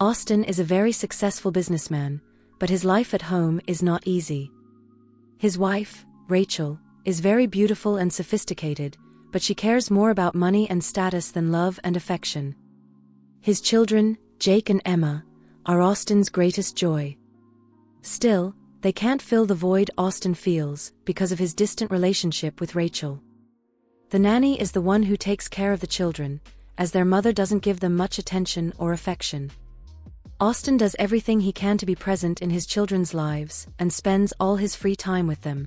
Austin is a very successful businessman, but his life at home is not easy. His wife, Rachel, is very beautiful and sophisticated, but she cares more about money and status than love and affection. His children, Jake and Emma, are Austin's greatest joy. Still, they can't fill the void Austin feels because of his distant relationship with Rachel. The nanny is the one who takes care of the children, as their mother doesn't give them much attention or affection. Austin does everything he can to be present in his children's lives and spends all his free time with them.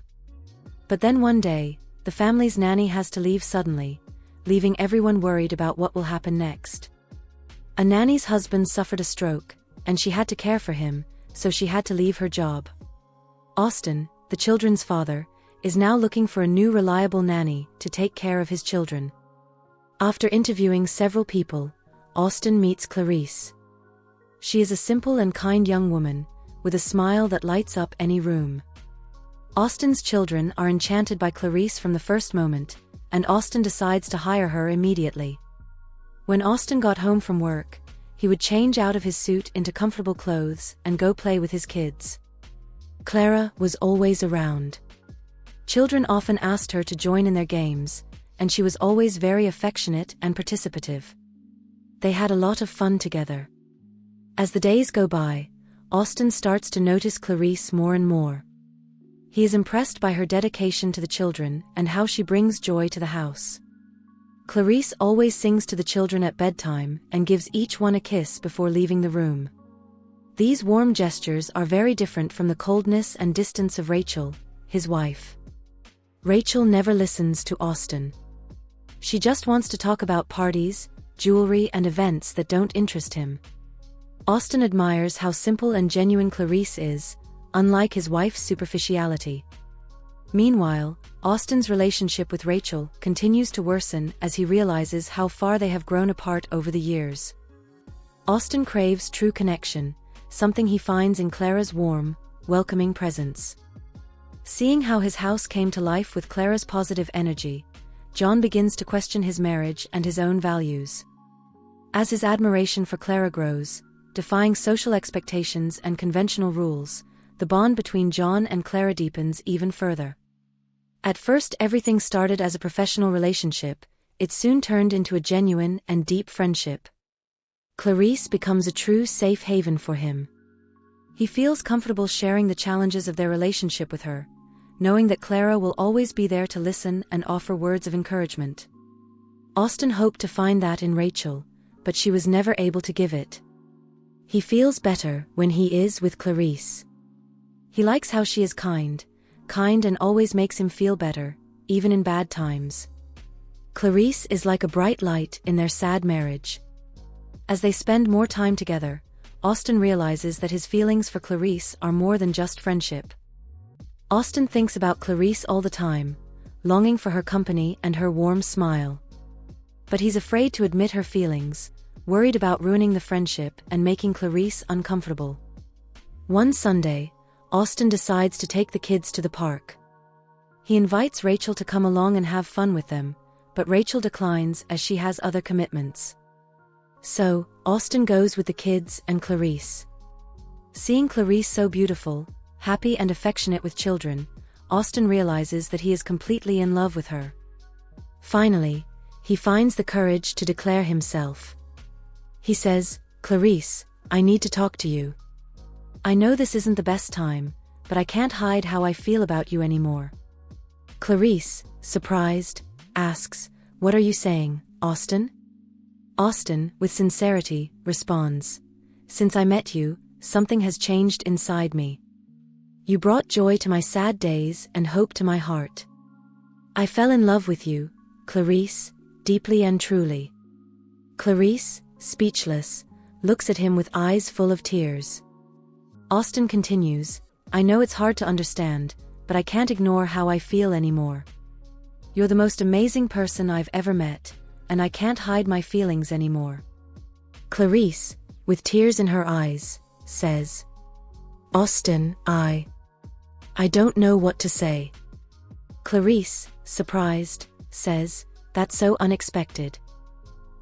But then one day, the family's nanny has to leave suddenly, leaving everyone worried about what will happen next. A nanny's husband suffered a stroke, and she had to care for him, so she had to leave her job. Austin, the children's father, is now looking for a new reliable nanny to take care of his children. After interviewing several people, Austin meets Clarice. She is a simple and kind young woman, with a smile that lights up any room. Austin's children are enchanted by Clarice from the first moment, and Austin decides to hire her immediately. When Austin got home from work, he would change out of his suit into comfortable clothes and go play with his kids. Clara was always around. Children often asked her to join in their games, and she was always very affectionate and participative. They had a lot of fun together. As the days go by, Austin starts to notice Clarice more and more. He is impressed by her dedication to the children and how she brings joy to the house. Clarice always sings to the children at bedtime and gives each one a kiss before leaving the room. These warm gestures are very different from the coldness and distance of Rachel, his wife. Rachel never listens to Austin. She just wants to talk about parties, jewelry, and events that don't interest him. Austin admires how simple and genuine Clarice is, unlike his wife's superficiality. Meanwhile, Austin's relationship with Rachel continues to worsen as he realizes how far they have grown apart over the years. Austin craves true connection, something he finds in Clara's warm, welcoming presence. Seeing how his house came to life with Clara's positive energy, John begins to question his marriage and his own values. As his admiration for Clara grows, defying social expectations and conventional rules, the bond between John and Clara deepens even further. At first everything started as a professional relationship, it soon turned into a genuine and deep friendship. Clarice becomes a true safe haven for him. He feels comfortable sharing the challenges of their relationship with her, knowing that Clara will always be there to listen and offer words of encouragement. Austin hoped to find that in Rachel, but she was never able to give it. He feels better when he is with Clarice. He likes how she is kind and always makes him feel better, even in bad times. Clarice is like a bright light in their sad marriage. As they spend more time together, Austin realizes that his feelings for Clarice are more than just friendship. Austin thinks about Clarice all the time, longing for her company and her warm smile. But he's afraid to admit her feelings, worried about ruining the friendship and making Clarice uncomfortable. One Sunday, Austin decides to take the kids to the park. He invites Rachel to come along and have fun with them, but Rachel declines as she has other commitments. So, Austin goes with the kids and Clarice. Seeing Clarice so beautiful, happy and affectionate with children, Austin realizes that he is completely in love with her. Finally, he finds the courage to declare himself. He says, "Clarice, I need to talk to you. I know this isn't the best time, but I can't hide how I feel about you anymore." Clarice, surprised, asks, "What are you saying, Austin?" Austin, with sincerity, responds, "Since I met you, something has changed inside me. You brought joy to my sad days and hope to my heart. I fell in love with you, Clarice, deeply and truly." Clarice, speechless, looks at him with eyes full of tears. Austin continues, "I know it's hard to understand, but I can't ignore how I feel anymore. You're the most amazing person I've ever met, and I can't hide my feelings anymore." Clarice, with tears in her eyes, says, "Austin, I don't know what to say." Clarice, surprised, says, "That's so unexpected."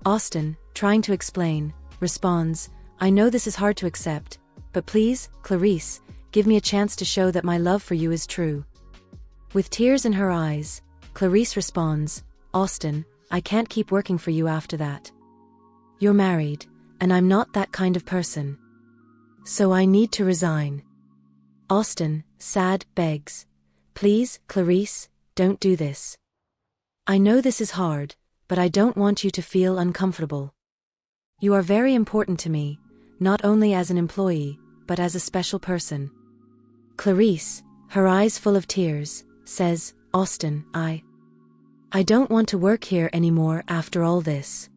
Austin, trying to explain, responds, I know this is hard to accept, but please, Clarice, give me a chance to show that my love for you is true." With tears in her eyes, Clarice responds, "Austin, I can't keep working for you after that. You're married, and I'm not that kind of person. So I need to resign." Austin, sad, begs, "Please, Clarice, don't do this. I know this is hard, but I don't want you to feel uncomfortable. You are very important to me, not only as an employee, but as a special person." Clarice, her eyes full of tears, says, "Austin, I don't want to work here anymore after all this."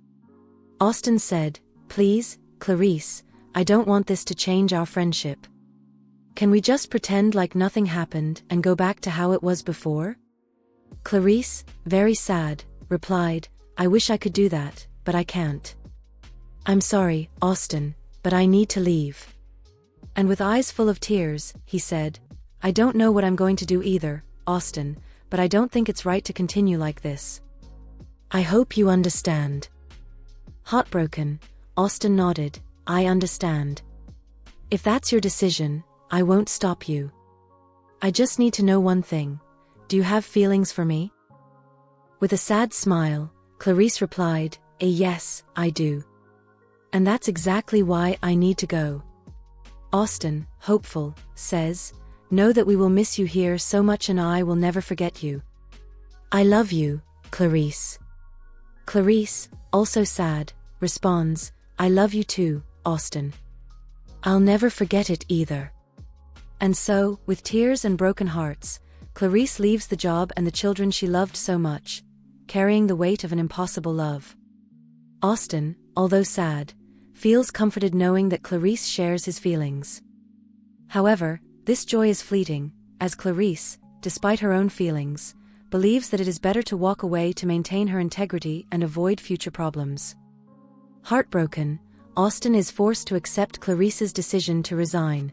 Austin said, "Please, Clarice, I don't want this to change our friendship. Can we just pretend like nothing happened and go back to how it was before?" Clarice, very sad, replied, "I wish I could do that, but I can't. I'm sorry, Austin, but I need to leave." And with eyes full of tears, he said, "I don't know what I'm going to do either, Austin, but I don't think it's right to continue like this. I hope you understand." Heartbroken, Austin nodded, "I understand. If that's your decision, I won't stop you. I just need to know one thing. Do you have feelings for me?" With a sad smile, Clarice replied, "Yes, I do. And that's exactly why I need to go." Austin, hopeful, says, "Know that we will miss you here so much and I will never forget you. I love you, Clarice." Clarice, also sad, responds, "I love you too, Austin. I'll never forget it either." And so, with tears and broken hearts, Clarice leaves the job and the children she loved so much, carrying the weight of an impossible love. Austin, although sad, feels comforted knowing that Clarice shares his feelings. However, this joy is fleeting, as Clarice, despite her own feelings, believes that it is better to walk away to maintain her integrity and avoid future problems. Heartbroken, Austin is forced to accept Clarice's decision to resign.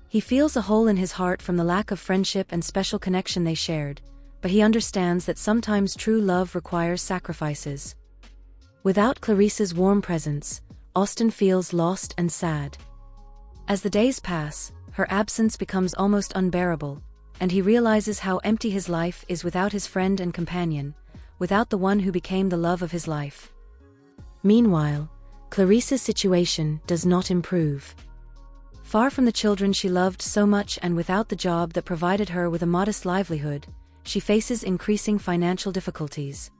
He feels a hole in his heart from the lack of friendship and special connection they shared, but he understands that sometimes true love requires sacrifices. Without Clarice's warm presence, Austin feels lost and sad. As the days pass, her absence becomes almost unbearable, and he realizes how empty his life is without his friend and companion, without the one who became the love of his life. Meanwhile, Clarice's situation does not improve. Far from the children she loved so much and without the job that provided her with a modest livelihood, she faces increasing financial difficulties.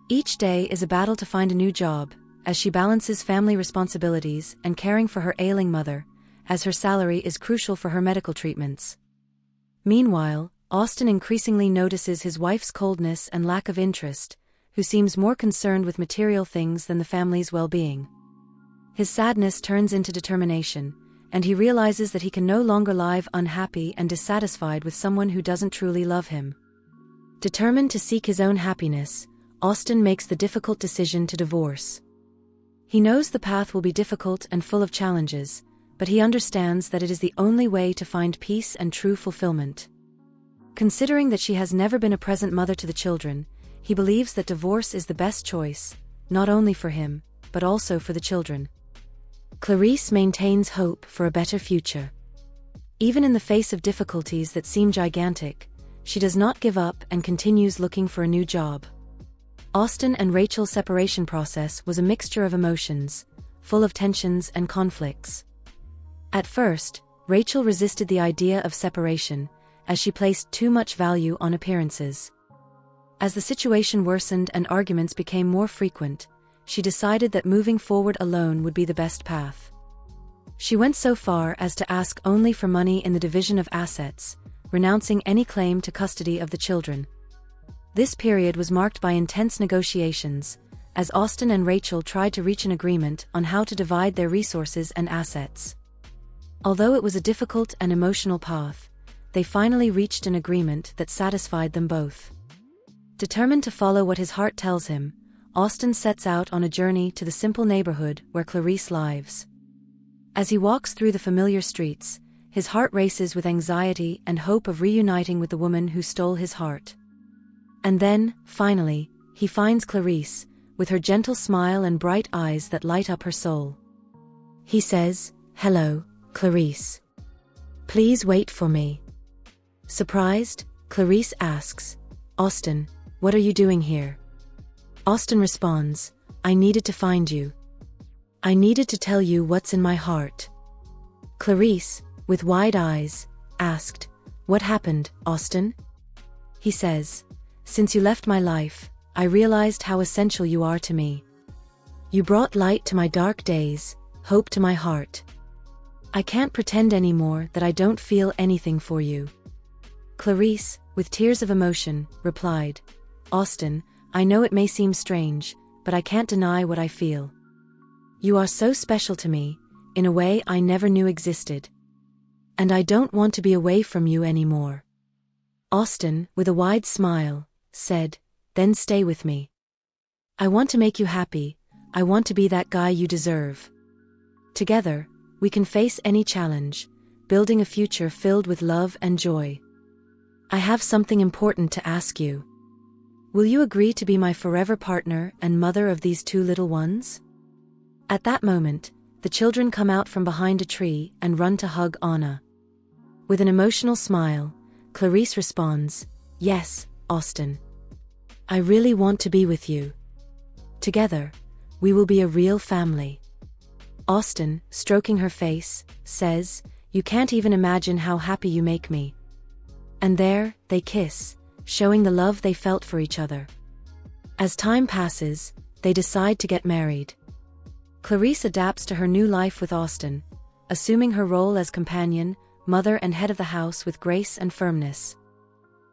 Each day is a battle to find a new job, as she balances family responsibilities and caring for her ailing mother, as her salary is crucial for her medical treatments. Meanwhile, Austin increasingly notices his wife's coldness and lack of interest, who seems more concerned with material things than the family's well-being. His sadness turns into determination, and he realizes that he can no longer live unhappy and dissatisfied with someone who doesn't truly love him. Determined to seek his own happiness, Austin makes the difficult decision to divorce. He knows the path will be difficult and full of challenges, but he understands that it is the only way to find peace and true fulfillment. Considering that she has never been a present mother to the children, he believes that divorce is the best choice, not only for him, but also for the children. Clarice maintains hope for a better future. Even in the face of difficulties that seem gigantic, she does not give up and continues looking for a new job. Austin and Rachel's separation process was a mixture of emotions, full of tensions and conflicts. At first, Rachel resisted the idea of separation, as she placed too much value on appearances. As the situation worsened and arguments became more frequent, she decided that moving forward alone would be the best path. She went so far as to ask only for money in the division of assets, renouncing any claim to custody of the children. This period was marked by intense negotiations, as Austin and Rachel tried to reach an agreement on how to divide their resources and assets. Although it was a difficult and emotional path, they finally reached an agreement that satisfied them both. Determined to follow what his heart tells him, Austin sets out on a journey to the simple neighborhood where Clarice lives. As he walks through the familiar streets, his heart races with anxiety and hope of reuniting with the woman who stole his heart. And then, finally, he finds Clarice, with her gentle smile and bright eyes that light up her soul. He says, "Hello, Clarice. Please wait for me." Surprised, Clarice asks, "Austin, what are you doing here?" Austin responds, "I needed to find you. I needed to tell you what's in my heart." Clarice, with wide eyes, asked, "What happened, Austin?" He says, "Since you left my life, I realized how essential you are to me. You brought light to my dark days, hope to my heart. I can't pretend anymore that I don't feel anything for you." Clarice, with tears of emotion, replied, "Austin, I know it may seem strange, but I can't deny what I feel. You are so special to me, in a way I never knew existed. And I don't want to be away from you anymore." Austin, with a wide smile, said, "Then stay with me. I want to make you happy. I want to be that guy you deserve. Together, we can face any challenge, building a future filled with love and joy. I have something important to ask you. Will you agree to be my forever partner and mother of these two little ones?" At that moment, the children come out from behind a tree and run to hug Anna. With an emotional smile, Clarice responds, "Yes, Austin. I really want to be with you. Together, we will be a real family." Austin, stroking her face, says, "You can't even imagine how happy you make me." And there, they kiss, showing the love they felt for each other. As time passes, they decide to get married. Clarice adapts to her new life with Austin, assuming her role as companion, mother and head of the house with grace and firmness.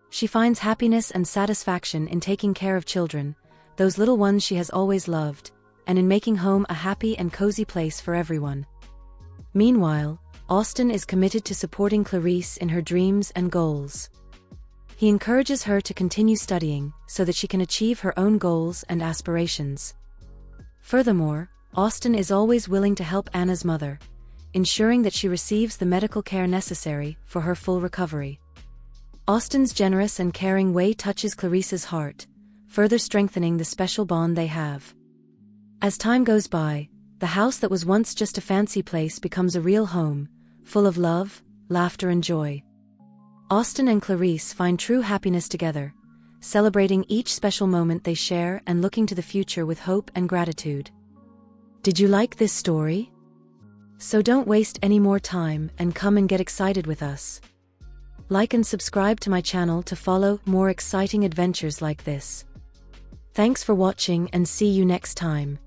She finds happiness and satisfaction in taking care of children, those little ones she has always loved, and in making home a happy and cozy place for everyone. Meanwhile, Austin is committed to supporting Clarice in her dreams and goals. He encourages her to continue studying so that she can achieve her own goals and aspirations. Furthermore, Austin is always willing to help Anna's mother, ensuring that she receives the medical care necessary for her full recovery. Austin's generous and caring way touches Clarice's heart, further strengthening the special bond they have. As time goes by, the house that was once just a fancy place becomes a real home, full of love, laughter and joy. Austin and Clarice find true happiness together, celebrating each special moment they share and looking to the future with hope and gratitude. Did you like this story? So don't waste any more time and come and get excited with us. Like and subscribe to my channel to follow more exciting adventures like this. Thanks for watching and see you next time.